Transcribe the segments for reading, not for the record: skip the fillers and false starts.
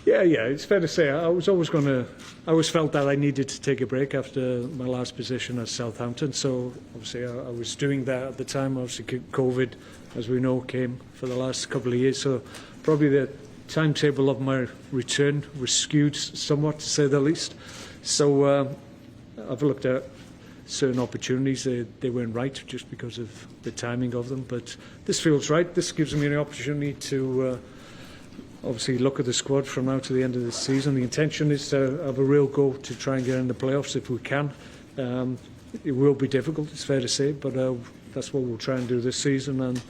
Yeah, it's fair to say I always felt that I needed to take a break after my last position at Southampton. So obviously I was doing that at the time. Obviously COVID, as we know, came for the last couple of years. So probably the timetable of my return was skewed somewhat, to say the least. So I've looked at certain opportunities. They weren't right just because of the timing of them. But this feels right. This gives me an opportunity to obviously look at the squad from now to the end of the season. The intention is to have a real go to try and get in the playoffs if we can. It will be difficult, it's fair to say, but that's what we'll try and do this season. And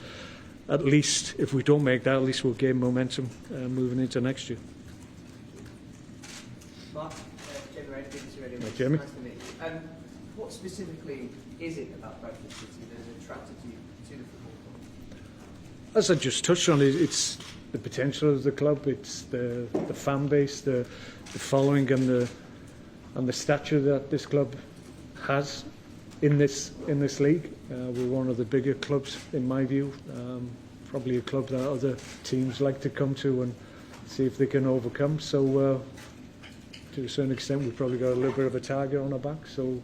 at least, if we don't make that, at least we'll gain momentum moving into next year. Mark, Jamie. Nice to meet you. What specifically is it about Bradford City that has attracted you to the football club? As I just touched on, it's the potential of the club, it's the fan base, the following and the stature that this club has in this league. We're one of the bigger clubs in my view, probably a club that other teams like to come to and see if they can overcome. So to a certain extent we've probably got a little bit of a target on our back, so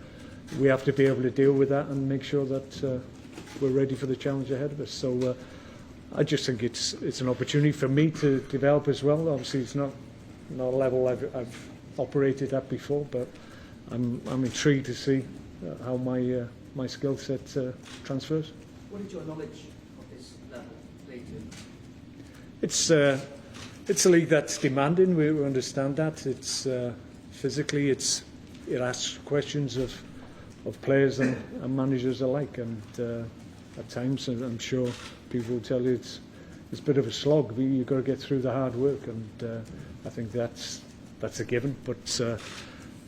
we have to be able to deal with that and make sure that we're ready for the challenge ahead of us. So I just think it's an opportunity for me to develop as well. Obviously, it's not a level I've operated at before, but I'm intrigued to see how my skill set transfers. What did your knowledge of this level lead It's to? a league that's demanding. We understand that. It's physically, it asks questions of players and managers alike, and at times, I'm sure people will tell you it's a bit of a slog. You've got to get through the hard work, and I think that's a given. But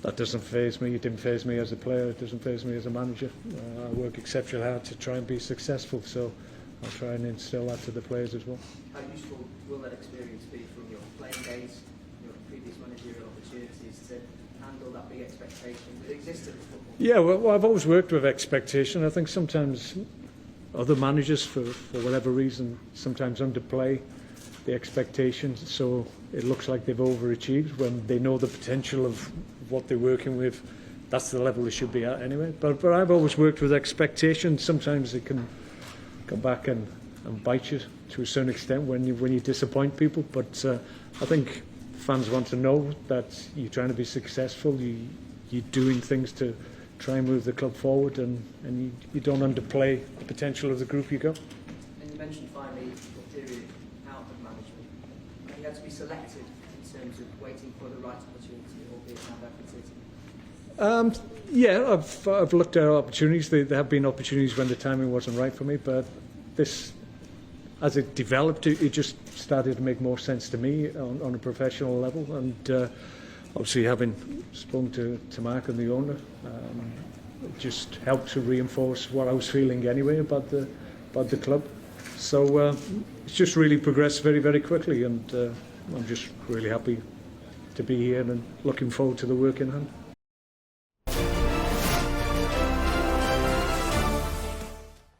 that doesn't faze me. It didn't faze me as a player. It doesn't faze me as a manager. I work exceptionally hard to try and be successful. So I'll try and instill that to the players as well. How useful will that experience be from your playing days, your previous managerial opportunities, to handle that big expectation that exists in football? Yeah, well, I've always worked with expectation. I think sometimes other managers, for whatever reason, sometimes underplay the expectations, so it looks like they've overachieved when they know the potential of what they're working with. That's the level they should be at anyway. But I've always worked with expectations. Sometimes it can come back and bite you to a certain extent when you disappoint people. But I think fans want to know that you're trying to be successful. You're doing things to try and move the club forward, and you don't underplay the potential of the group you got. And you mentioned finally your period out of management. You had to be selective in terms of waiting for the right opportunity, albeit now Bradford City. Yeah, I've looked at opportunities. There have been opportunities when the timing wasn't right for me, but this, as it developed, it just started to make more sense to me on a professional level. And obviously, having spoken to Mark and the owner, it just helped to reinforce what I was feeling anyway about the club. So it's just really progressed very, very quickly, and I'm just really happy to be here and looking forward to the work in hand.